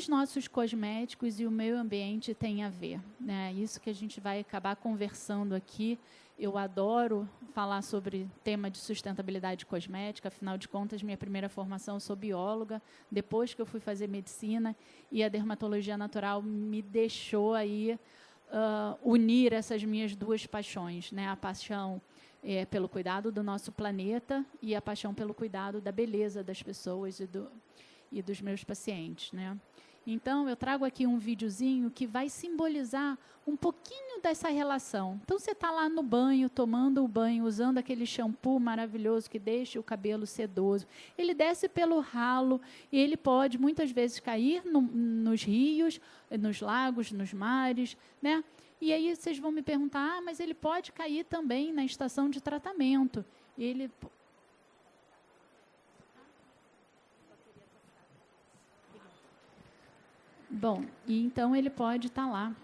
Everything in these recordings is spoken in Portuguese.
os nossos cosméticos e o meio ambiente têm a ver, né? Isso que a gente vai acabar conversando aqui. Eu adoro falar sobre tema de sustentabilidade cosmética, afinal de contas, minha primeira formação, eu sou bióloga, depois que eu fui fazer medicina, e a dermatologia natural me deixou aí unir essas minhas duas paixões, né? A paixão pelo cuidado do nosso planeta e a paixão pelo cuidado da beleza das pessoas e dos meus pacientes, né? Então, eu trago aqui um videozinho que vai simbolizar um pouquinho dessa relação. Então, você está lá no banho, tomando o banho, usando aquele shampoo maravilhoso que deixa o cabelo sedoso. Ele desce pelo ralo e ele pode, muitas vezes, cair nos rios, nos lagos, nos mares, né? E aí vocês vão me perguntar, mas ele pode cair também na estação de tratamento. Ele... Bom, e então ele pode estar lá,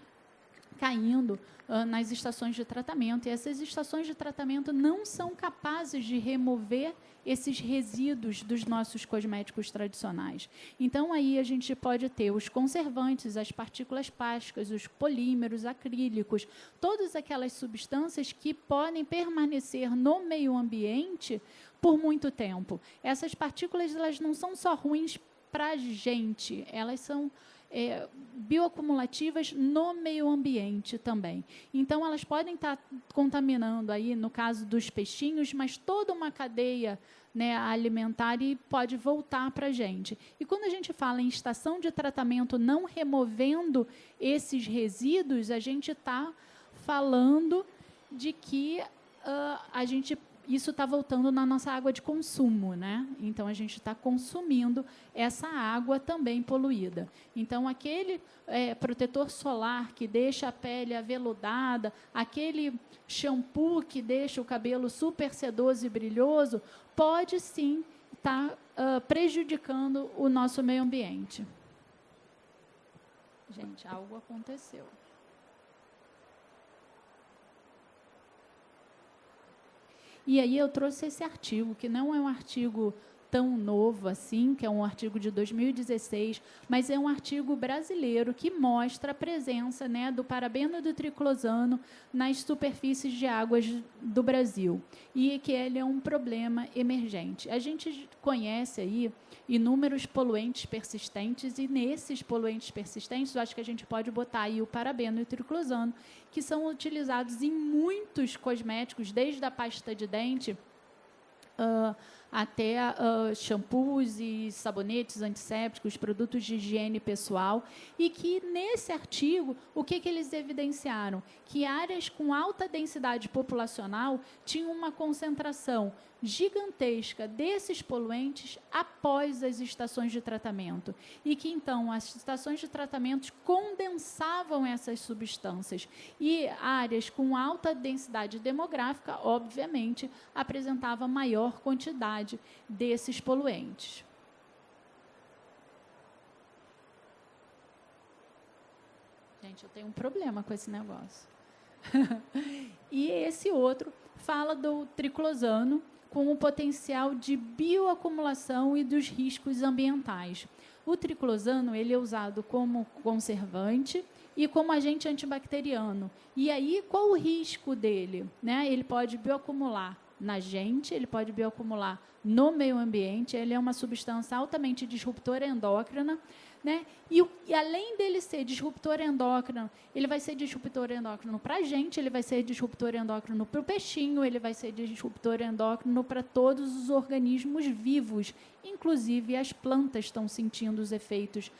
caindo nas estações de tratamento. E essas estações de tratamento não são capazes de remover esses resíduos dos nossos cosméticos tradicionais. Então, aí a gente pode ter os conservantes, as partículas plásticas, os polímeros, acrílicos, todas aquelas substâncias que podem permanecer no meio ambiente por muito tempo. Essas partículas, elas não são só ruins para a gente, elas são bioacumulativas no meio ambiente também. Então, elas podem estar contaminando, aí, no caso dos peixinhos, mas toda uma cadeia, né, alimentar e pode voltar para a gente. E quando a gente fala em estação de tratamento não removendo esses resíduos, a gente está falando de que isso está voltando na nossa água de consumo, né? Então, a gente está consumindo essa água também poluída. Então, aquele protetor solar que deixa a pele aveludada, aquele shampoo que deixa o cabelo super sedoso e brilhoso, pode, sim, estar prejudicando o nosso meio ambiente. Gente, algo aconteceu. E aí eu trouxe esse artigo, que não é um artigo tão novo assim, que é um artigo de 2016, mas é um artigo brasileiro que mostra a presença, né, do parabeno e do triclosano nas superfícies de águas do Brasil, e que ele é um problema emergente. A gente conhece aí inúmeros poluentes persistentes, e nesses poluentes persistentes, eu acho que a gente pode botar aí o parabeno e o triclosano, que são utilizados em muitos cosméticos, desde a pasta de dente até shampoos e sabonetes antissépticos, produtos de higiene pessoal, e que, nesse artigo, o que eles evidenciaram? Que áreas com alta densidade populacional tinham uma concentração gigantesca desses poluentes após as estações de tratamento, e que, então, as estações de tratamento condensavam essas substâncias, e áreas com alta densidade demográfica, obviamente, apresentavam maior quantidade desses poluentes. Gente, eu tenho um problema com esse negócio. E esse outro fala do triclosano com o potencial de bioacumulação e dos riscos ambientais. O triclosano, ele é usado como conservante e como agente antibacteriano. E aí, qual o risco dele? Né? Ele pode bioacumular na gente, ele pode bioacumular no meio ambiente, ele é uma substância altamente disruptora endócrina, né? E além dele ser disruptor endócrino, ele vai ser disruptor endócrino para a gente, ele vai ser disruptor endócrino para o peixinho, ele vai ser disruptor endócrino para todos os organismos vivos, inclusive as plantas estão sentindo os efeitos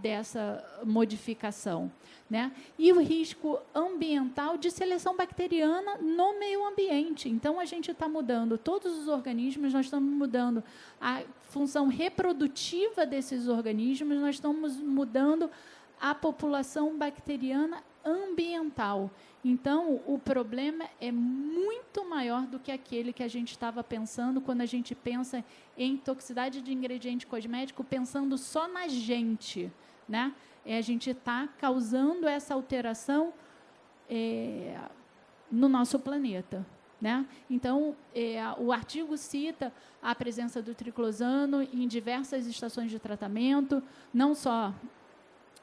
dessa modificação, né? E o risco ambiental de seleção bacteriana no meio ambiente. Então, a gente está mudando todos os organismos, nós estamos mudando a função reprodutiva desses organismos, nós estamos mudando a população bacteriana ambiental. Então, o problema é muito maior do que aquele que a gente estava pensando quando a gente pensa em toxicidade de ingrediente cosmético, pensando só na gente, né? A gente está causando essa alteração no nosso planeta. né? Então, o artigo cita a presença do triclosano em diversas estações de tratamento, não só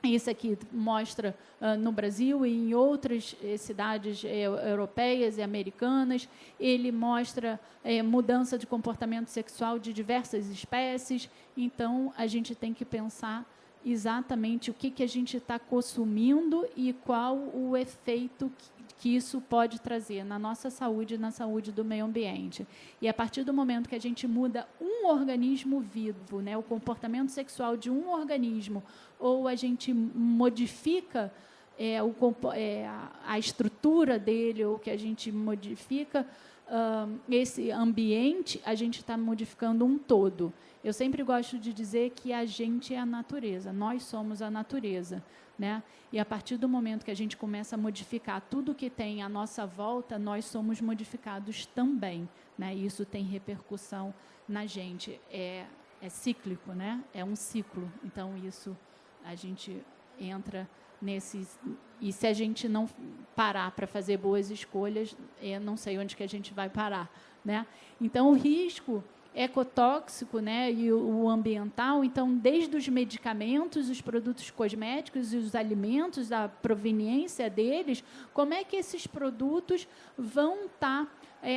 esse aqui mostra no Brasil e em outras cidades europeias e americanas. Ele mostra mudança de comportamento sexual de diversas espécies. Então, a gente tem que pensar exatamente o que a gente está consumindo e qual o efeito que isso pode trazer na nossa saúde e na saúde do meio ambiente. E, a partir do momento que a gente muda um organismo vivo, né, o comportamento sexual de um organismo, ou a gente modifica a estrutura dele, ou que a gente modifica esse ambiente, a gente está modificando um todo. Eu sempre gosto de dizer que a gente é a natureza, nós somos a natureza, né? E, a partir do momento que a gente começa a modificar tudo que tem à nossa volta, nós somos modificados também, né? E isso tem repercussão na gente. É cíclico, né? É um ciclo. Então, isso a gente entra nesse... E se a gente não parar para fazer boas escolhas, não sei onde que a gente vai parar, né? Então, o risco ecotóxico, né, e o ambiental, então, desde os medicamentos, os produtos cosméticos e os alimentos, a proveniência deles, como é que esses produtos vão estar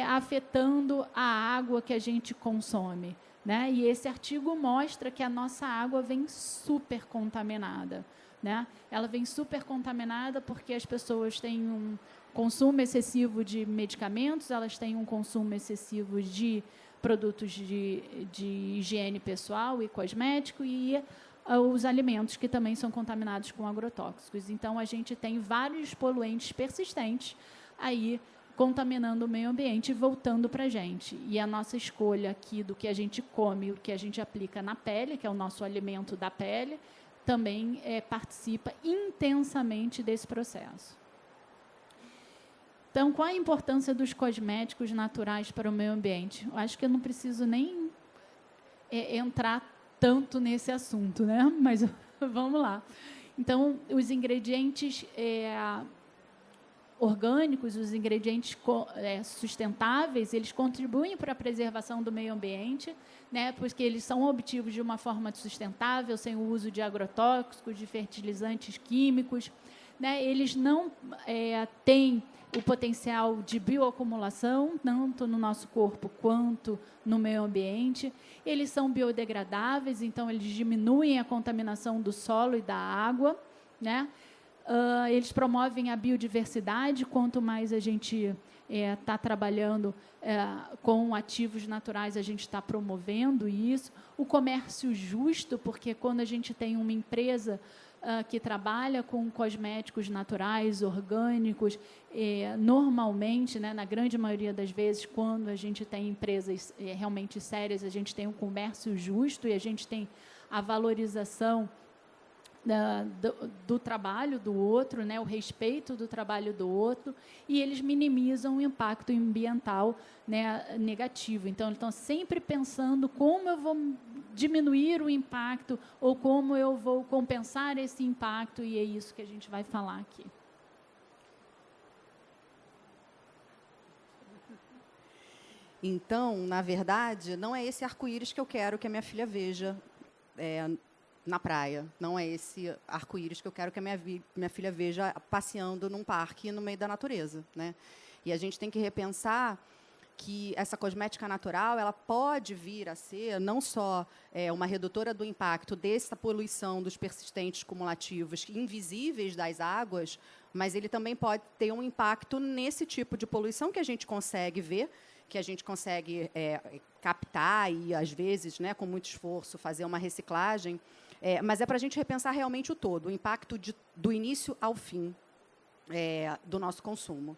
afetando a água que a gente consome, né? E esse artigo mostra que a nossa água vem super contaminada, né? Ela vem super contaminada porque as pessoas têm um consumo excessivo de medicamentos, elas têm um consumo excessivo de produtos de higiene pessoal e cosmético e os alimentos que também são contaminados com agrotóxicos. Então, a gente tem vários poluentes persistentes aí contaminando o meio ambiente e voltando para a gente. E a nossa escolha aqui do que a gente come, o que a gente aplica na pele, que é o nosso alimento da pele, também participa intensamente desse processo. Então, qual a importância dos cosméticos naturais para o meio ambiente? Eu acho que eu não preciso nem entrar tanto nesse assunto, né? Mas vamos lá. Então, os ingredientes orgânicos, os ingredientes sustentáveis, eles contribuem para a preservação do meio ambiente, né? Porque eles são obtidos de uma forma sustentável, sem o uso de agrotóxicos, de fertilizantes químicos, né? Eles não têm o potencial de bioacumulação, tanto no nosso corpo quanto no meio ambiente. Eles são biodegradáveis, então eles diminuem a contaminação do solo e da água, né? Eles promovem a biodiversidade. Quanto mais a gente está trabalhando com ativos naturais, a gente está promovendo isso. O comércio justo, porque quando a gente tem uma empresa que trabalha com cosméticos naturais, orgânicos, normalmente, né, na grande maioria das vezes, quando a gente tem empresas realmente sérias, a gente tem um comércio justo e a gente tem a valorização do trabalho do outro, né, o respeito do trabalho do outro, e eles minimizam o impacto ambiental, né, negativo. Então, eles estão sempre pensando como eu vou diminuir o impacto ou como eu vou compensar esse impacto, e é isso que a gente vai falar aqui. Então, na verdade, não é esse arco-íris que eu quero que a minha filha veja na praia. Não é esse arco-íris que eu quero que a minha filha veja passeando num parque no meio da natureza, né? E a gente tem que repensar que essa cosmética natural ela pode vir a ser não só uma redutora do impacto dessa poluição dos persistentes cumulativos invisíveis das águas, mas ele também pode ter um impacto nesse tipo de poluição que a gente consegue ver, que a gente consegue captar e, às vezes, né, com muito esforço, fazer uma reciclagem. Mas é para a gente repensar realmente o todo, o impacto do início ao fim do nosso consumo.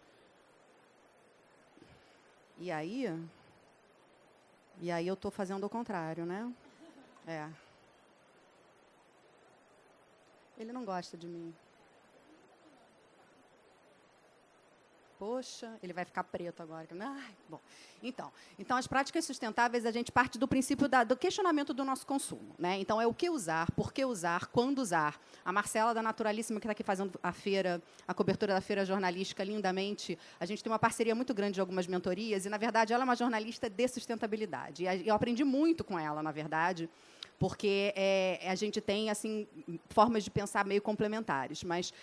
E aí eu estou fazendo o contrário, né? Ele não gosta de mim. Poxa, ele vai ficar preto agora. Ai, bom. Então, as práticas sustentáveis, a gente parte do princípio do questionamento do nosso consumo, né? Então, é o que usar, por que usar, quando usar. A Marcela, da Naturalíssima, que está aqui fazendo a feira, a cobertura da feira jornalística lindamente, a gente tem uma parceria muito grande de algumas mentorias, e, na verdade, ela é uma jornalista de sustentabilidade. E eu aprendi muito com ela, na verdade, porque a gente tem assim formas de pensar meio complementares. Mas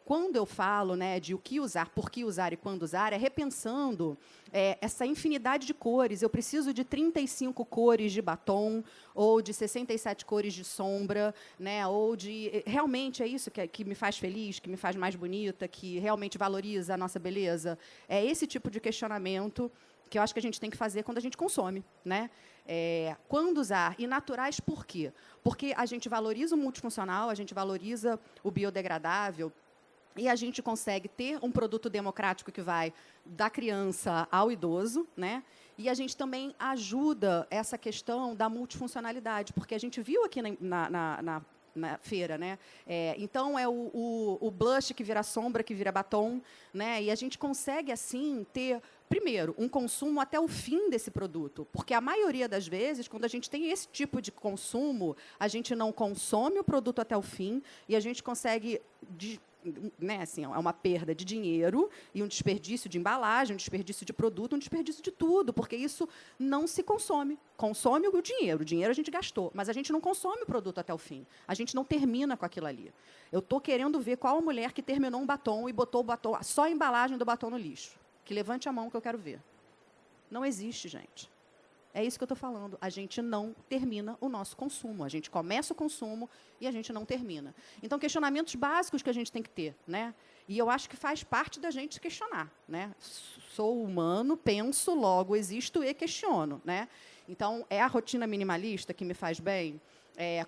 quando eu falo, né, de o que usar, por que usar e quando usar, é repensando essa infinidade de cores. Eu preciso de 35 cores de batom, ou de 67 cores de sombra, né, ou de... Realmente é isso que me faz feliz, que me faz mais bonita, que realmente valoriza a nossa beleza? É esse tipo de questionamento que eu acho que a gente tem que fazer quando a gente consome, né? Quando usar, e naturais por quê? Porque a gente valoriza o multifuncional, a gente valoriza o biodegradável, e a gente consegue ter um produto democrático que vai da criança ao idoso, né? E a gente também ajuda essa questão da multifuncionalidade, porque a gente viu aqui na feira, né? Então, é o blush que vira sombra, que vira batom, né? E a gente consegue, assim, ter, primeiro, um consumo até o fim desse produto. Porque a maioria das vezes, quando a gente tem esse tipo de consumo, a gente não consome o produto até o fim e a gente consegue... né, assim, é uma perda de dinheiro e um desperdício de embalagem, um desperdício de produto, um desperdício de tudo, porque isso não se consome. Consome o dinheiro a gente gastou, mas a gente não consome o produto até o fim. A gente não termina com aquilo ali. Eu estou querendo ver qual a mulher que terminou um batom e botou o batom, só a embalagem do batom no lixo. Que levante a mão que eu quero ver. Não existe, gente. É isso que eu estou falando. A gente não termina o nosso consumo. A gente começa o consumo e a gente não termina. Então, questionamentos básicos que a gente tem que ter, né? E eu acho que faz parte da gente se questionar, né? Sou humano, penso, logo existo e questiono, né? Então, é a rotina minimalista que me faz bem?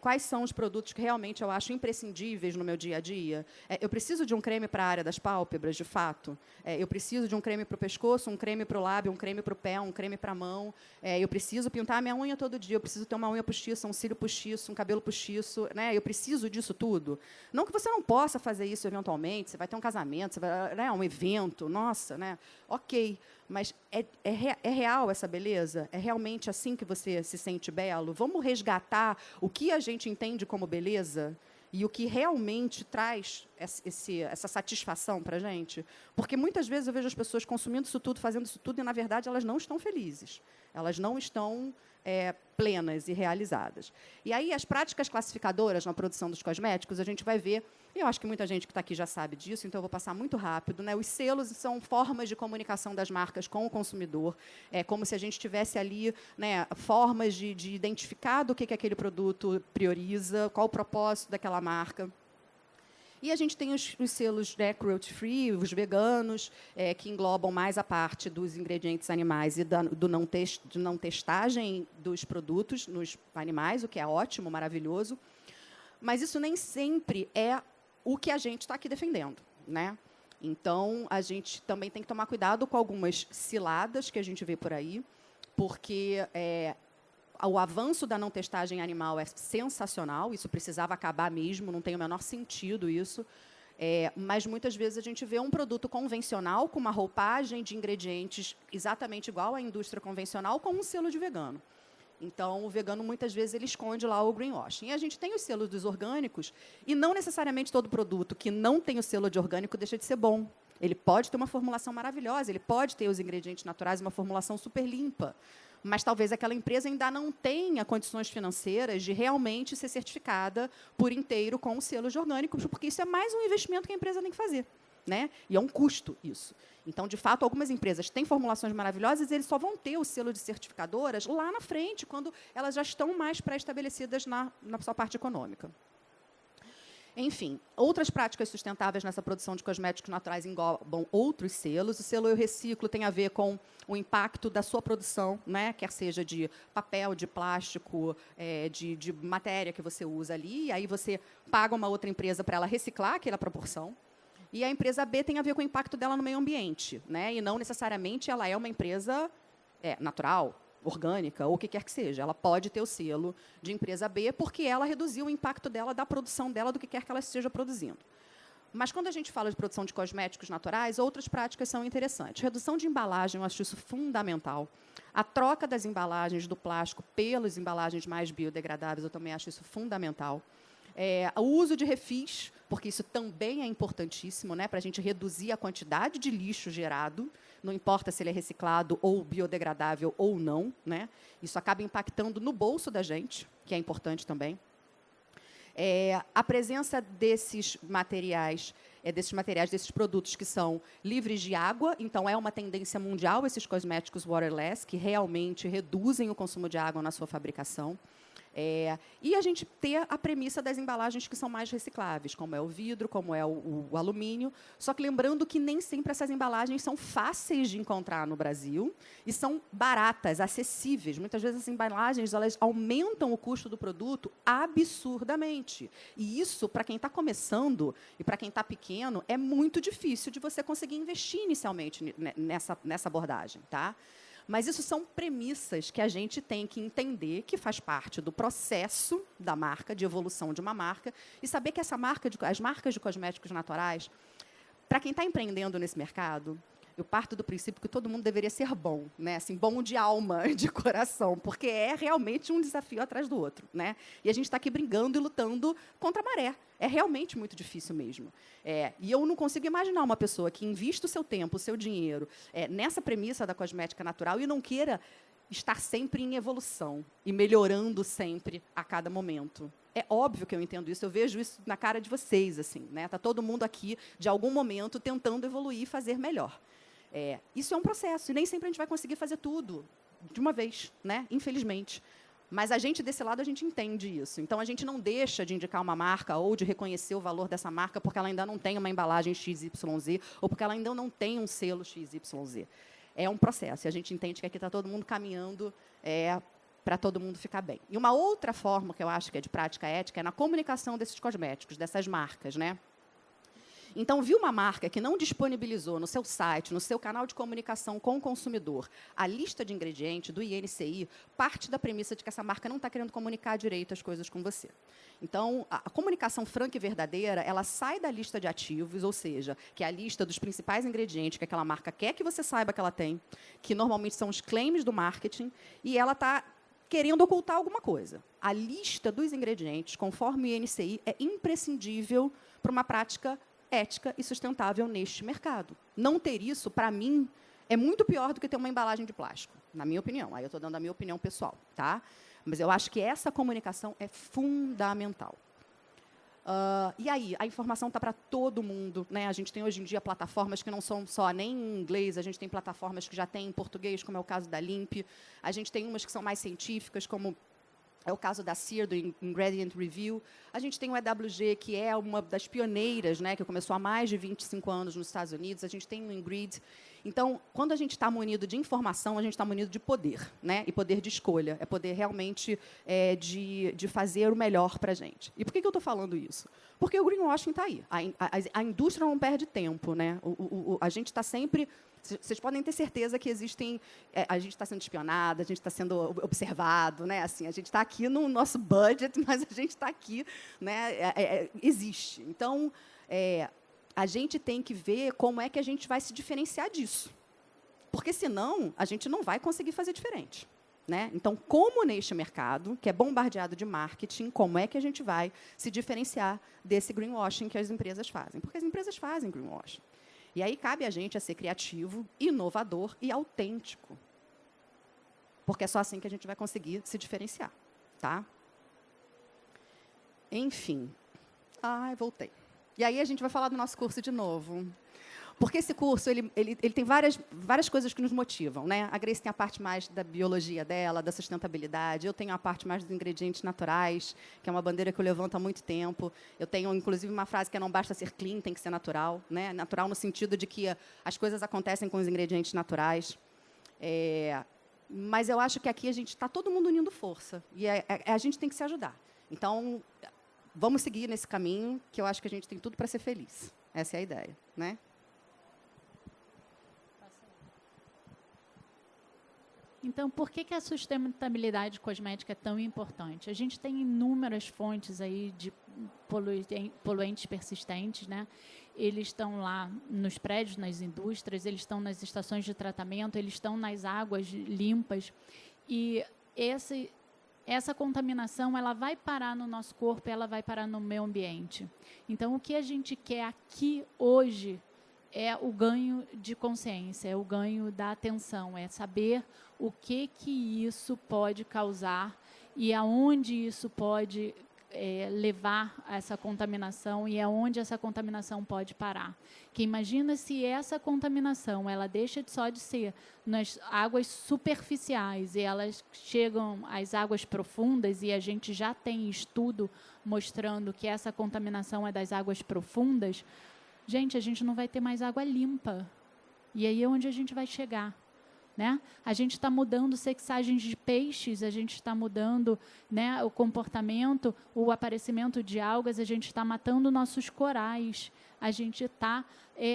Quais são os produtos que realmente eu acho imprescindíveis no meu dia a dia? Eu preciso de um creme para a área das pálpebras, de fato. Eu preciso de um creme para o pescoço, um creme para o lábio, um creme para o pé, um creme para a mão. Eu preciso pintar a minha unha todo dia, eu preciso ter uma unha postiça, um cílio postiço, um cabelo postiço. Né? Eu preciso disso tudo. Não que você não possa fazer isso eventualmente, você vai ter um casamento, você vai, né, um evento, nossa, né? Ok. Mas é real essa beleza? É realmente assim que você se sente belo? Vamos resgatar o que a gente entende como beleza e o que realmente traz essa satisfação para a gente? Porque muitas vezes eu vejo as pessoas consumindo isso tudo, fazendo isso tudo, e, na verdade, elas não estão felizes. Elas não estão plenas e realizadas. E aí, as práticas classificadoras na produção dos cosméticos, a gente vai ver, e eu acho que muita gente que está aqui já sabe disso, então eu vou passar muito rápido, né? Os selos são formas de comunicação das marcas com o consumidor, como se a gente tivesse ali, né, formas de identificar do que aquele produto prioriza, qual o propósito daquela marca. E a gente tem os selos, né, cruelty-free, os veganos, que englobam mais a parte dos ingredientes animais e de não testagem dos produtos nos animais, o que é ótimo, maravilhoso. Mas isso nem sempre é o que a gente está aqui defendendo, né? Então, a gente também tem que tomar cuidado com algumas ciladas que a gente vê por aí, porque o avanço da não testagem animal é sensacional, isso precisava acabar mesmo, não tem o menor sentido isso, mas muitas vezes a gente vê um produto convencional com uma roupagem de ingredientes exatamente igual à indústria convencional com um selo de vegano. Então, o vegano, muitas vezes, ele esconde lá o greenwashing. E a gente tem os selos dos orgânicos, e não necessariamente todo produto que não tem o selo de orgânico deixa de ser bom. Ele pode ter uma formulação maravilhosa, ele pode ter os ingredientes naturais, uma formulação super limpa, mas talvez aquela empresa ainda não tenha condições financeiras de realmente ser certificada por inteiro com os selos de orgânicos, porque isso é mais um investimento que a empresa tem que fazer. Né? E é um custo isso. Então, de fato, algumas empresas têm formulações maravilhosas e eles só vão ter o selo de certificadoras lá na frente, quando elas já estão mais pré-estabelecidas na sua parte econômica. Enfim, outras práticas sustentáveis nessa produção de cosméticos naturais englobam outros selos. O selo Eu Reciclo tem a ver com o impacto da sua produção, né? Quer seja de papel, de plástico, de matéria que você usa ali, e aí você paga uma outra empresa para ela reciclar aquela proporção. E a empresa B tem a ver com o impacto dela no meio ambiente, né? E não necessariamente ela é uma empresa natural, orgânica, ou o que quer que seja. Ela pode ter o selo de empresa B porque ela reduziu o impacto dela, da produção dela, do que quer que ela esteja produzindo. Mas quando a gente fala de produção de cosméticos naturais, outras práticas são interessantes. Redução de embalagem, eu acho isso fundamental. A troca das embalagens do plástico pelas embalagens mais biodegradáveis, eu também acho isso fundamental. O uso de refis, porque isso também é importantíssimo, né, para a gente reduzir a quantidade de lixo gerado, não importa se ele é reciclado ou biodegradável ou não, né? Isso acaba impactando no bolso da gente, que é importante também. A presença desses materiais, desses produtos que são livres de água, então é uma tendência mundial esses cosméticos waterless, que realmente reduzem o consumo de água na sua fabricação. E a gente ter a premissa das embalagens que são mais recicláveis, como é o vidro, como é o alumínio. Só que lembrando que nem sempre essas embalagens são fáceis de encontrar no Brasil e são baratas, acessíveis. Muitas vezes as embalagens elas aumentam o custo do produto absurdamente. E isso, para quem está começando e para quem está pequeno, é muito difícil de você conseguir investir inicialmente nessa abordagem, tá? Mas isso são premissas que a gente tem que entender que faz parte do processo da marca, de evolução de uma marca, e saber que as marcas de cosméticos naturais, para quem está empreendendo nesse mercado, eu parto do princípio que todo mundo deveria ser bom, né? Assim, bom de alma, de coração, porque é realmente um desafio atrás do outro, né? E a gente está aqui brigando e lutando contra a maré. É realmente muito difícil mesmo. E eu não consigo imaginar uma pessoa que invista o seu tempo, o seu dinheiro, nessa premissa da cosmética natural e não queira estar sempre em evolução e melhorando sempre a cada momento. É óbvio que eu entendo isso, eu vejo isso na cara de vocês, assim, né? Tá todo mundo aqui, de algum momento, tentando evoluir e fazer melhor. Isso é um processo, e nem sempre a gente vai conseguir fazer tudo de uma vez, né? Infelizmente. Mas a gente, desse lado, a gente entende isso. Então, a gente não deixa de indicar uma marca ou de reconhecer o valor dessa marca porque ela ainda não tem uma embalagem XYZ ou porque ela ainda não tem um selo XYZ. É um processo, e a gente entende que aqui está todo mundo caminhando para todo mundo ficar bem. E uma outra forma que eu acho que é de prática ética é na comunicação desses cosméticos, dessas marcas, né? Então, viu uma marca que não disponibilizou no seu site, no seu canal de comunicação com o consumidor, a lista de ingredientes do INCI, parte da premissa de que essa marca não está querendo comunicar direito as coisas com você. Então, a comunicação franca e verdadeira, ela sai da lista de ativos, ou seja, que é a lista dos principais ingredientes que aquela marca quer que você saiba que ela tem, que normalmente são os claims do marketing, e ela está querendo ocultar alguma coisa. A lista dos ingredientes, conforme o INCI, é imprescindível para uma prática ética e sustentável neste mercado. Não ter isso, para mim, é muito pior do que ter uma embalagem de plástico, na minha opinião. Aí eu estou dando a minha opinião pessoal, tá? Mas eu acho que essa comunicação é fundamental. E aí, a informação está para todo mundo, né? A gente tem hoje em dia plataformas que não são só nem em inglês, a gente tem plataformas que já têm em português, como é o caso da Limp. A gente tem umas que são mais científicas, como é o caso da CIR, do Ingredient Review. A gente tem o EWG, que é uma das pioneiras, né, que começou há mais de 25 anos nos Estados Unidos. A gente tem o Ingrid. Então, quando a gente está munido de informação, a gente está munido de poder, né, e poder de escolha. É poder realmente de fazer o melhor para a gente. E por que eu estou falando isso? Porque o greenwashing está aí. A indústria não perde tempo, né? A gente está sempre... Vocês podem ter certeza que existem... a gente está sendo espionada, a gente está sendo observado, né? Assim, a gente está aqui no nosso budget, mas a gente está aqui, né? Existe. Então, a gente tem que ver como é que a gente vai se diferenciar disso. Porque, senão, a gente não vai conseguir fazer diferente. Né? Então, como neste mercado, que é bombardeado de marketing, como é que a gente vai se diferenciar desse greenwashing que as empresas fazem? Porque as empresas fazem greenwashing. E aí cabe a gente a ser criativo, inovador e autêntico. Porque é só assim que a gente vai conseguir se diferenciar. Tá? Enfim. Voltei. E aí a gente vai falar do nosso curso de novo. Porque esse curso ele tem várias coisas que nos motivam, né? A Grace tem a parte mais da biologia dela, da sustentabilidade. Eu tenho a parte mais dos ingredientes naturais, que é uma bandeira que eu levanto há muito tempo. Eu tenho, inclusive, uma frase que é: não basta ser clean, tem que ser natural, né? Natural no sentido de que as coisas acontecem com os ingredientes naturais. Mas eu acho que aqui a gente está todo mundo unindo força. E a gente tem que se ajudar. Então, vamos seguir nesse caminho, que eu acho que a gente tem tudo para ser feliz. Essa é a ideia, né? Então, por que a sustentabilidade cosmética é tão importante? A gente tem inúmeras fontes aí de poluentes persistentes, né? Eles estão lá nos prédios, nas indústrias, eles estão nas estações de tratamento, eles estão nas águas limpas. E essa contaminação, ela vai parar no nosso corpo, ela vai parar no meio ambiente. Então, o que a gente quer aqui hoje é o ganho de consciência, é o ganho da atenção, é saber o que isso pode causar e aonde isso pode levar a essa contaminação e aonde essa contaminação pode parar. Que imagina se essa contaminação ela deixa só de ser nas águas superficiais e elas chegam às águas profundas, e a gente já tem estudo mostrando que essa contaminação é das águas profundas. Gente, a gente não vai ter mais água limpa. E aí é onde a gente vai chegar, né? A gente está mudando sexagens de peixes, a gente está mudando, né, o comportamento, o aparecimento de algas, a gente está matando nossos corais, a gente está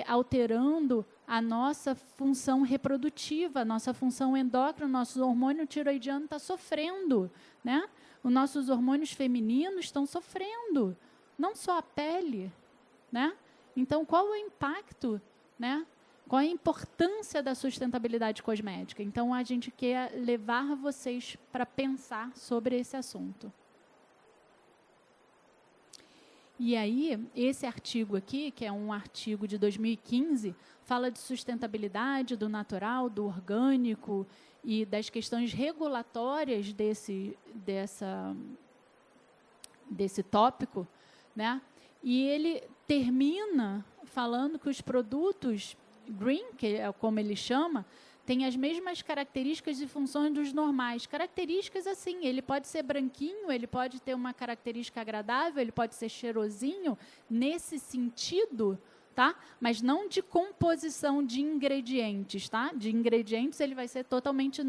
alterando a nossa função reprodutiva, a nossa função endócrina, nosso hormônio tiroidiano está sofrendo, né? Os nossos hormônios femininos estão sofrendo, não só a pele, né? Então, qual o impacto, né? Qual a importância da sustentabilidade cosmética? Então, a gente quer levar vocês para pensar sobre esse assunto. E aí, esse artigo aqui, que é um artigo de 2015, fala de sustentabilidade, do natural, do orgânico e das questões regulatórias desse tópico, né? E ele termina falando que os produtos green, que é como ele chama, têm as mesmas características e funções dos normais. Características assim, ele pode ser branquinho, ele pode ter uma característica agradável, ele pode ser cheirosinho, nesse sentido, tá? Mas não de composição de ingredientes, tá? De ingredientes ele vai ser totalmente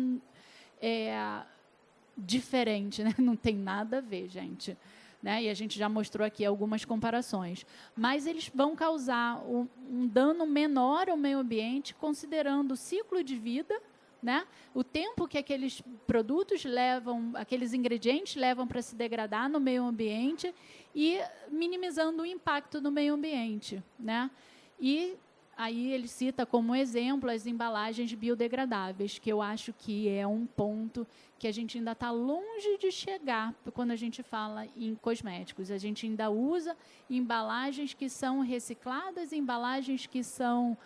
diferente, né? Não tem nada a ver, gente. Né? E a gente já mostrou aqui algumas comparações. Mas eles vão causar um dano menor ao meio ambiente, considerando o ciclo de vida, né? O tempo que aqueles produtos levam, aqueles ingredientes levam para se degradar no meio ambiente e minimizando o impacto no meio ambiente, né? E aí ele cita como exemplo as embalagens biodegradáveis, que eu acho que é um ponto que a gente ainda está longe de chegar quando a gente fala em cosméticos. A gente ainda usa embalagens que são recicladas, embalagens que são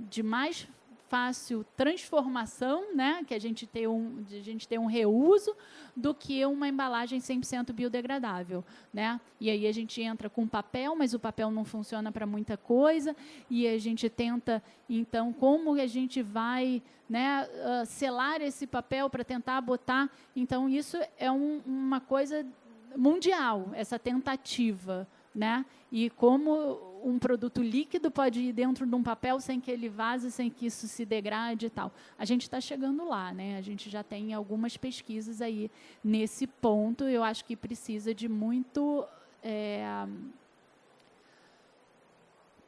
de mais fácil transformação, né, que a gente tem um reuso, do que uma embalagem 100% biodegradável, né? E aí a gente entra com papel, mas o papel não funciona para muita coisa, e a gente tenta, então, como a gente vai, né, selar esse papel para tentar botar. Então, isso é uma coisa mundial, essa tentativa, né? E como um produto líquido pode ir dentro de um papel sem que ele vaze, sem que isso se degrade e tal. A gente está chegando lá, né? A gente já tem algumas pesquisas aí nesse ponto. Eu acho que precisa de muito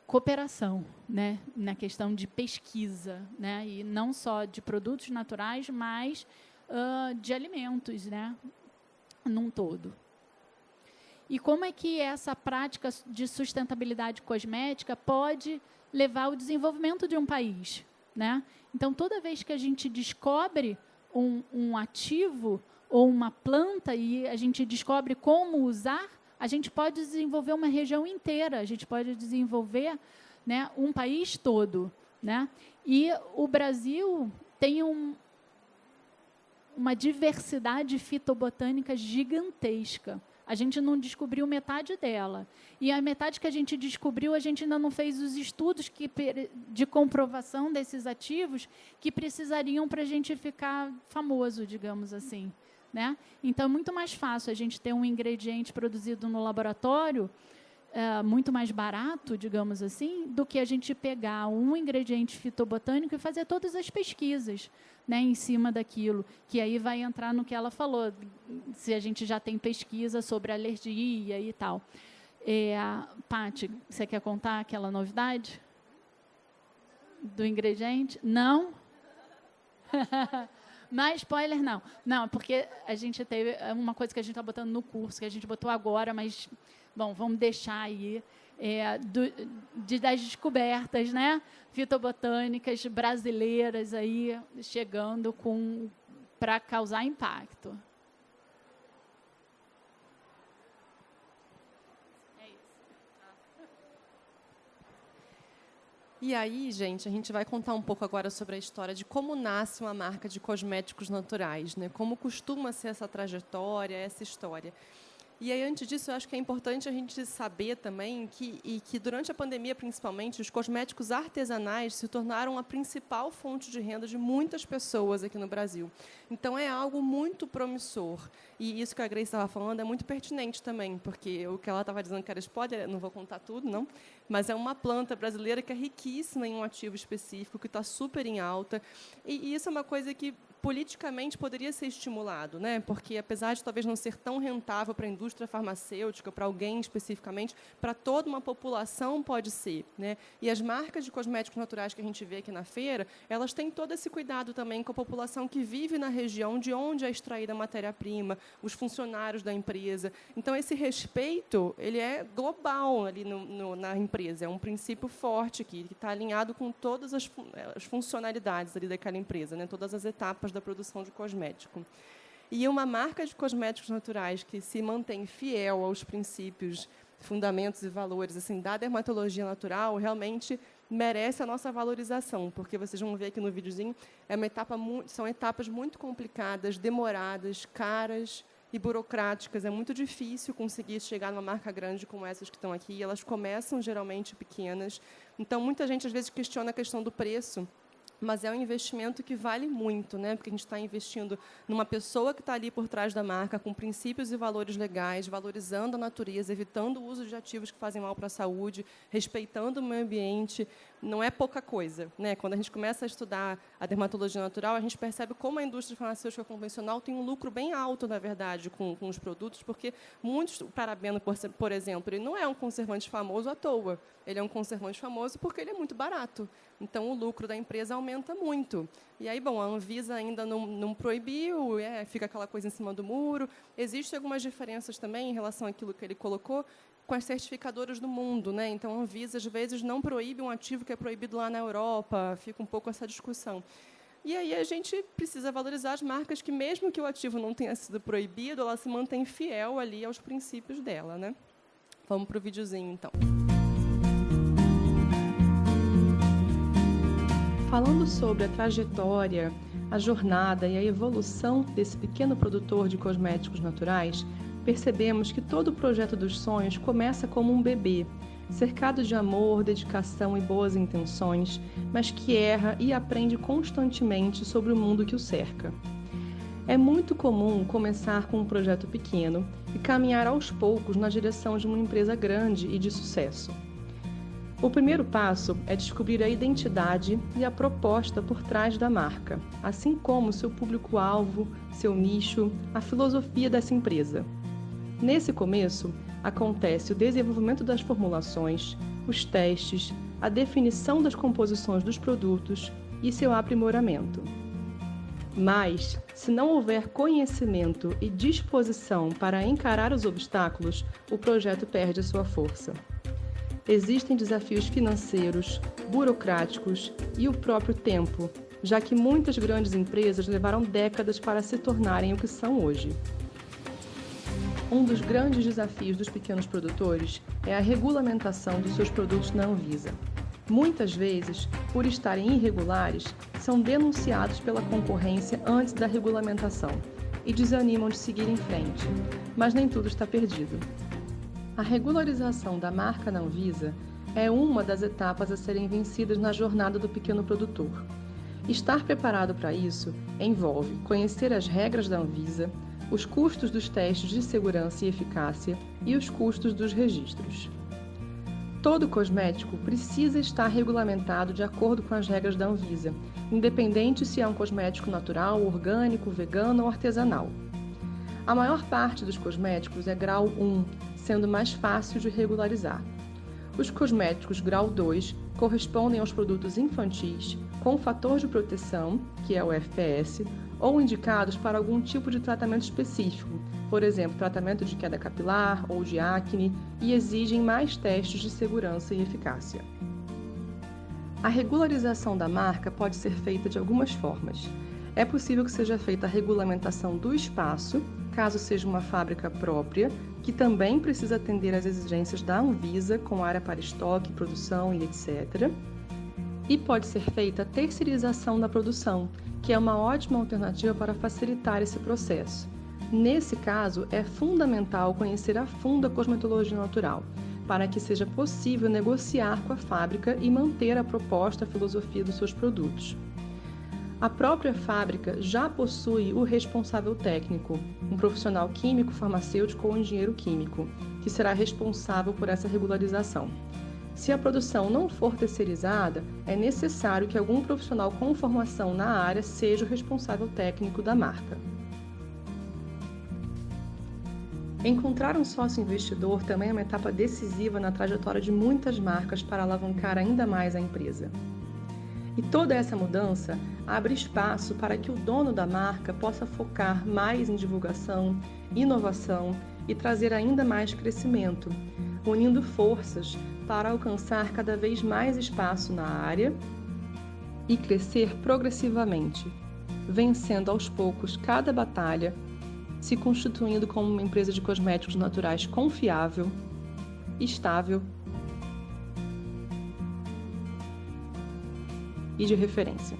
cooperação, né? Na questão de pesquisa, né? E não só de produtos naturais, mas de alimentos, né? Num todo. E como é que essa prática de sustentabilidade cosmética pode levar ao desenvolvimento de um país, né? Então, toda vez que a gente descobre um ativo ou uma planta e a gente descobre como usar, a gente pode desenvolver uma região inteira, a gente pode desenvolver, né, um país todo, né? E o Brasil tem uma diversidade fitobotânica gigantesca. A gente não descobriu metade dela. E a metade que a gente descobriu, a gente ainda não fez os estudos de comprovação desses ativos que precisariam para a gente ficar famoso, digamos assim, né? Então, é muito mais fácil a gente ter um ingrediente produzido no laboratório, muito mais barato, digamos assim, do que a gente pegar um ingrediente fitobotânico e fazer todas as pesquisas, né, em cima daquilo, que aí vai entrar no que ela falou, se a gente já tem pesquisa sobre alergia e tal. Paty, você quer contar aquela novidade do ingrediente? Não? Mas spoiler não. Não, porque a gente teve uma coisa que a gente está botando no curso, que a gente botou agora, mas, bom, vamos deixar aí, das descobertas, né, fitobotânicas brasileiras aí, chegando para causar impacto. E aí, gente, a gente vai contar um pouco agora sobre a história de como nasce uma marca de cosméticos naturais, né? Como costuma ser essa trajetória, essa história. E aí, antes disso, eu acho que é importante a gente saber também que durante a pandemia, principalmente, os cosméticos artesanais se tornaram a principal fonte de renda de muitas pessoas aqui no Brasil. Então, é algo muito promissor. E isso que a Grace estava falando é muito pertinente também, porque o que ela estava dizendo que era spoiler, não vou contar tudo, não, mas é uma planta brasileira que é riquíssima em um ativo específico, que está super em alta. E isso é uma coisa que politicamente poderia ser estimulado, né? Porque, apesar de talvez não ser tão rentável para a indústria farmacêutica, para alguém especificamente, para toda uma população pode ser, né? E as marcas de cosméticos naturais que a gente vê aqui na feira, elas têm todo esse cuidado também com a população que vive na região de onde é extraída a matéria-prima, os funcionários da empresa. Então, esse respeito, ele é global ali na empresa, é um princípio forte aqui, que está alinhado com todas as funcionalidades ali daquela empresa, né? Todas as etapas da produção de cosmético. E uma marca de cosméticos naturais que se mantém fiel aos princípios, fundamentos e valores assim, da dermatologia natural, realmente merece a nossa valorização, porque vocês vão ver aqui no videozinho, são etapas muito complicadas, demoradas, caras e burocráticas. É muito difícil conseguir chegar numa marca grande como essas que estão aqui. Elas começam, geralmente, pequenas. Então, muita gente, às vezes, questiona a questão do preço, mas é um investimento que vale muito, né? Porque a gente está investindo numa pessoa que está ali por trás da marca, com princípios e valores legais, valorizando a natureza, evitando o uso de ativos que fazem mal para a saúde, respeitando o meio ambiente. Não é pouca coisa, né? Quando a gente começa a estudar a dermatologia natural, a gente percebe como a indústria farmacêutica convencional tem um lucro bem alto, na verdade, com os produtos, porque muitos, o parabeno, por exemplo, ele não é um conservante famoso à toa. Ele é um conservante famoso porque ele é muito barato. Então, o lucro da empresa aumenta muito. E aí, bom, a Anvisa ainda não proibiu, fica aquela coisa em cima do muro. Existem algumas diferenças também em relação àquilo que ele colocou com as certificadoras do mundo, né? Então, a Anvisa, às vezes, não proíbe um ativo que é proibido lá na Europa. Fica um pouco essa discussão. E aí a gente precisa valorizar as marcas que, mesmo que o ativo não tenha sido proibido, ela se mantém fiel ali aos princípios dela, né? Vamos para o videozinho, então. Falando sobre a trajetória, a jornada e a evolução desse pequeno produtor de cosméticos naturais, percebemos que todo o projeto dos sonhos começa como um bebê, cercado de amor, dedicação e boas intenções, mas que erra e aprende constantemente sobre o mundo que o cerca. É muito comum começar com um projeto pequeno e caminhar aos poucos na direção de uma empresa grande e de sucesso. O primeiro passo é descobrir a identidade e a proposta por trás da marca, assim como seu público-alvo, seu nicho, a filosofia dessa empresa. Nesse começo, acontece o desenvolvimento das formulações, os testes, a definição das composições dos produtos e seu aprimoramento. Mas, se não houver conhecimento e disposição para encarar os obstáculos, o projeto perde a sua força. Existem desafios financeiros, burocráticos e o próprio tempo, já que muitas grandes empresas levaram décadas para se tornarem o que são hoje. Um dos grandes desafios dos pequenos produtores é a regulamentação dos seus produtos na Anvisa. Muitas vezes, por estarem irregulares, são denunciados pela concorrência antes da regulamentação e desanimam de seguir em frente, mas nem tudo está perdido. A regularização da marca na Anvisa é uma das etapas a serem vencidas na jornada do pequeno produtor. Estar preparado para isso envolve conhecer as regras da Anvisa, os custos dos testes de segurança e eficácia e os custos dos registros. Todo cosmético precisa estar regulamentado de acordo com as regras da Anvisa, independente se é um cosmético natural, orgânico, vegano ou artesanal. A maior parte dos cosméticos é grau 1, sendo mais fácil de regularizar. Os cosméticos grau 2 correspondem aos produtos infantis com fator de proteção, que é o FPS, ou indicados para algum tipo de tratamento específico, por exemplo, tratamento de queda capilar ou de acne, e exigem mais testes de segurança e eficácia. A regularização da marca pode ser feita de algumas formas. É possível que seja feita a regulamentação do espaço, caso seja uma fábrica própria, que também precisa atender às exigências da Anvisa, com área para estoque, produção e etc. E pode ser feita a terceirização da produção, que é uma ótima alternativa para facilitar esse processo. Nesse caso, é fundamental conhecer a fundo a cosmetologia natural, para que seja possível negociar com a fábrica e manter a proposta, a filosofia dos seus produtos. A própria fábrica já possui o responsável técnico, um profissional químico, farmacêutico ou engenheiro químico, que será responsável por essa regularização. Se a produção não for terceirizada, é necessário que algum profissional com formação na área seja o responsável técnico da marca. Encontrar um sócio investidor também é uma etapa decisiva na trajetória de muitas marcas para alavancar ainda mais a empresa. E toda essa mudança abre espaço para que o dono da marca possa focar mais em divulgação, inovação e trazer ainda mais crescimento, unindo forças para alcançar cada vez mais espaço na área e crescer progressivamente, vencendo aos poucos cada batalha, se constituindo como uma empresa de cosméticos naturais confiável, estável e de referência.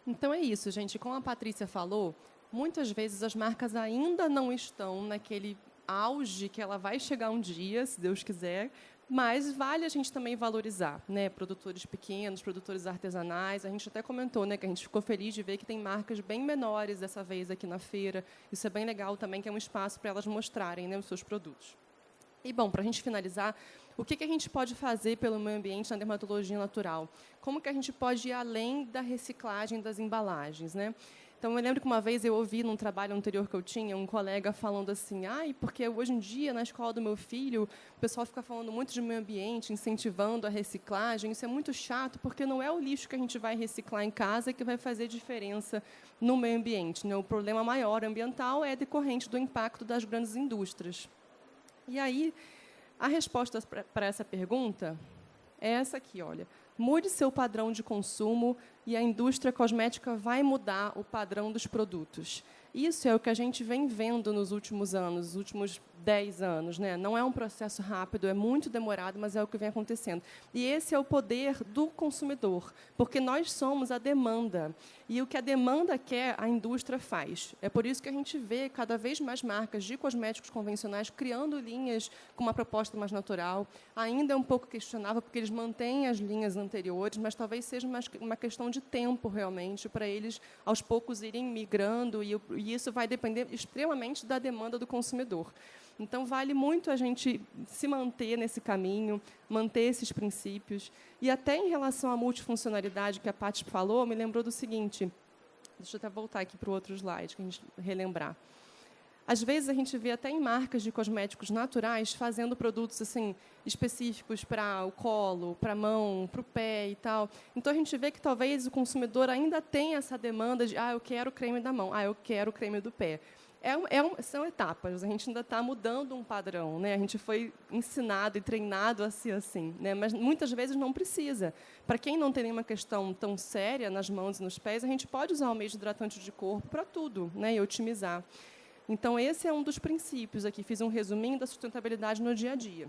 Então é isso, gente. Como a Patrícia falou, muitas vezes as marcas ainda não estão naquele auge que ela vai chegar um dia, se Deus quiser, mas vale a gente também valorizar, né? Produtores pequenos, produtores artesanais. A gente até comentou, né, que a gente ficou feliz de ver que tem marcas bem menores dessa vez aqui na feira. Isso é bem legal também, que é um espaço para elas mostrarem, né, os seus produtos. E, bom, para a gente finalizar, o que a gente pode fazer pelo meio ambiente na dermatologia natural? Como que a gente pode ir além da reciclagem das embalagens, né? Então, eu lembro que uma vez eu ouvi, num trabalho anterior que eu tinha, um colega falando assim, porque hoje em dia, na escola do meu filho, o pessoal fica falando muito de meio ambiente, incentivando a reciclagem. Isso é muito chato, porque não é o lixo que a gente vai reciclar em casa que vai fazer diferença no meio ambiente, né? O problema maior ambiental é decorrente do impacto das grandes indústrias. E aí, a resposta para essa pergunta é essa aqui, olha. Mude seu padrão de consumo e a indústria cosmética vai mudar o padrão dos produtos. Isso é o que a gente vem vendo nos últimos anos, nos últimos 10 anos, né? Não é um processo rápido, é muito demorado, mas é o que vem acontecendo. E esse é o poder do consumidor, porque nós somos a demanda. E o que a demanda quer, a indústria faz. É por isso que a gente vê cada vez mais marcas de cosméticos convencionais criando linhas com uma proposta mais natural. Ainda é um pouco questionável, porque eles mantêm as linhas anteriores, mas talvez seja uma questão de tempo, realmente, para eles, aos poucos, irem migrando, e isso vai depender extremamente da demanda do consumidor. Então, vale muito a gente se manter nesse caminho, manter esses princípios. E até em relação à multifuncionalidade que a Paty falou, me lembrou do seguinte, deixa eu até voltar aqui para o outro slide, para a gente relembrar. Às vezes, a gente vê até em marcas de cosméticos naturais fazendo produtos assim, específicos para o colo, para a mão, para o pé e tal. Então, a gente vê que talvez o consumidor ainda tenha essa demanda de eu quero o creme da mão, eu quero o creme do pé. São etapas, a gente ainda está mudando um padrão, né? A gente foi ensinado e treinado a ser assim, né? Mas muitas vezes não precisa. Para quem não tem nenhuma questão tão séria nas mãos e nos pés, a gente pode usar o meio hidratante de corpo para tudo, né? E otimizar. Então, esse é um dos princípios aqui. Fiz um resuminho da sustentabilidade no dia a dia.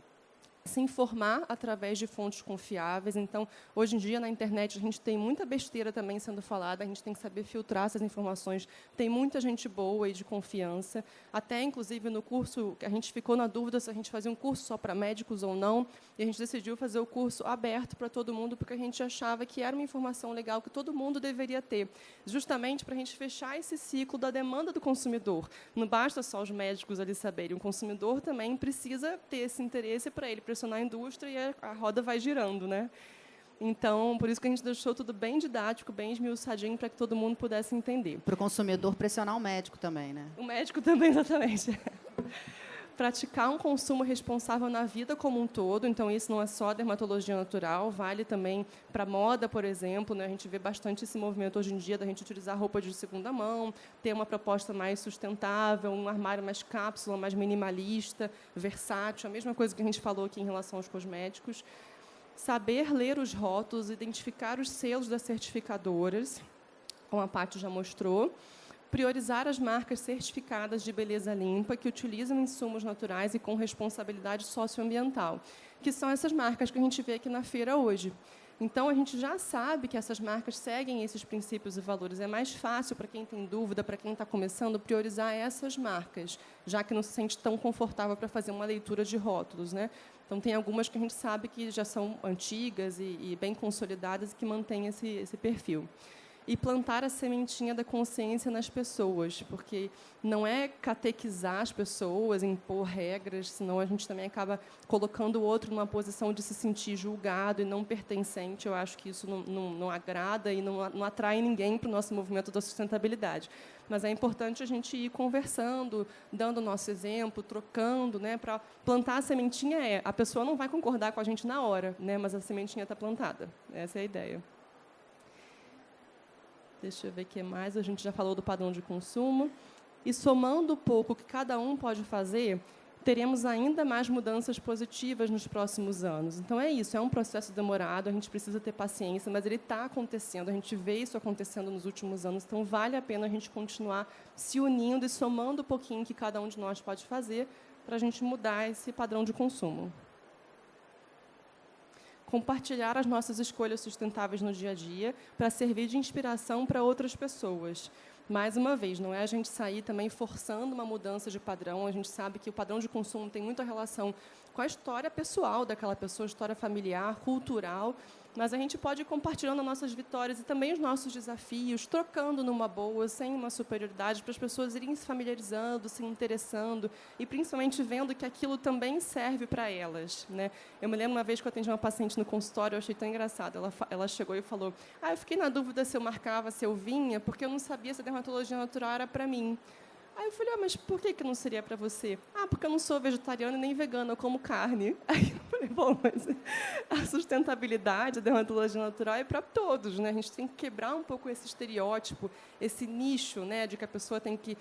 Se informar através de fontes confiáveis. Então, hoje em dia, na internet, a gente tem muita besteira também sendo falada, a gente tem que saber filtrar essas informações. Tem muita gente boa e de confiança. Até, inclusive, no curso, a gente ficou na dúvida se a gente fazia um curso só para médicos ou não, e a gente decidiu fazer o curso aberto para todo mundo, porque a gente achava que era uma informação legal que todo mundo deveria ter, justamente para a gente fechar esse ciclo da demanda do consumidor. Não basta só os médicos ali saberem, o consumidor também precisa ter esse interesse para ele pressionar a indústria e a roda vai girando, né? Então, por isso que a gente deixou tudo bem didático, bem esmiuçadinho, para que todo mundo pudesse entender. Para o consumidor pressionar o médico também, né? O médico também, exatamente. Praticar um consumo responsável na vida como um todo, então isso não é só dermatologia natural, vale também para moda, por exemplo, né? A gente vê bastante esse movimento hoje em dia da gente utilizar roupa de segunda mão, ter uma proposta mais sustentável, um armário mais cápsula, mais minimalista, versátil, a mesma coisa que a gente falou aqui em relação aos cosméticos. Saber ler os rótulos, identificar os selos das certificadoras, como a Paty já mostrou. Priorizar as marcas certificadas de beleza limpa, que utilizam insumos naturais e com responsabilidade socioambiental, que são essas marcas que a gente vê aqui na feira hoje. Então, a gente já sabe que essas marcas seguem esses princípios e valores. É mais fácil, para quem tem dúvida, para quem está começando, priorizar essas marcas, já que não se sente tão confortável para fazer uma leitura de rótulos, né? Então, tem algumas que a gente sabe que já são antigas e bem consolidadas e que mantêm esse perfil. E plantar a sementinha da consciência nas pessoas, porque não é catequizar as pessoas, impor regras, senão a gente também acaba colocando o outro numa posição de se sentir julgado e não pertencente. Eu acho que isso não agrada e não atrai ninguém para o nosso movimento da sustentabilidade. Mas é importante a gente ir conversando, dando o nosso exemplo, trocando, né, para plantar a sementinha. A pessoa não vai concordar com a gente na hora, né, mas a sementinha está plantada. Essa é a ideia. Deixa eu ver o que mais. A gente já falou do padrão de consumo. E somando um pouco o que cada um pode fazer, teremos ainda mais mudanças positivas nos próximos anos. Então, é isso. É um processo demorado, a gente precisa ter paciência, mas ele está acontecendo. A gente vê isso acontecendo nos últimos anos. Então, vale a pena a gente continuar se unindo e somando um pouquinho que cada um de nós pode fazer para a gente mudar esse padrão de consumo. Compartilhar as nossas escolhas sustentáveis no dia a dia para servir de inspiração para outras pessoas. Mais uma vez, não é a gente sair também forçando uma mudança de padrão. A gente sabe que o padrão de consumo tem muita relação com a história pessoal daquela pessoa, história familiar, cultural, mas a gente pode ir compartilhando as nossas vitórias e também os nossos desafios, trocando numa boa, sem uma superioridade, para as pessoas irem se familiarizando, se interessando e, principalmente, vendo que aquilo também serve para elas, né? Eu me lembro uma vez que eu atendi uma paciente no consultório, eu achei tão engraçado. Ela chegou e falou: eu fiquei na dúvida se eu marcava, se eu vinha, porque eu não sabia se a dermatologia natural era para mim. Aí eu falei: mas por que não seria para você? Porque eu não sou vegetariana nem vegana, eu como carne. Aí eu falei: bom, mas a sustentabilidade, a dermatologia natural é para todos, né? A gente tem que quebrar um pouco esse estereótipo, esse nicho, né, de que a pessoa tem que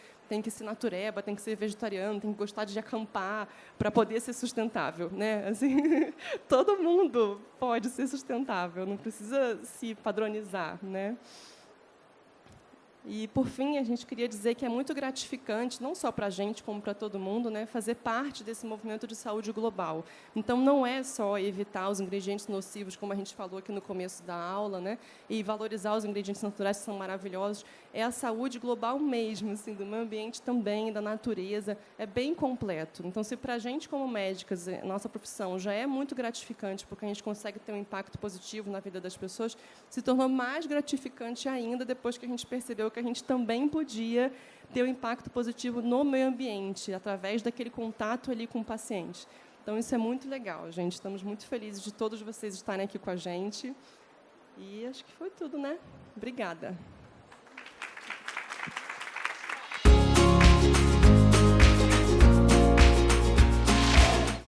ser natureba, tem que ser vegetariana, tem que gostar de acampar para poder ser sustentável, né? Assim, todo mundo pode ser sustentável, não precisa se padronizar, né? E, por fim, a gente queria dizer que é muito gratificante, não só para a gente, como para todo mundo, né, fazer parte desse movimento de saúde global. Então, não é só evitar os ingredientes nocivos, como a gente falou aqui no começo da aula, né, e valorizar os ingredientes naturais, que são maravilhosos. É a saúde global mesmo, assim, do meio ambiente também, da natureza. É bem completo. Então, se para a gente, como médicas, nossa profissão já é muito gratificante, porque a gente consegue ter um impacto positivo na vida das pessoas, se tornou mais gratificante ainda depois que a gente percebeu que a gente também podia ter um impacto positivo no meio ambiente, através daquele contato ali com o paciente. Então, isso é muito legal, gente. Estamos muito felizes de todos vocês estarem aqui com a gente. E acho que foi tudo, né? Obrigada.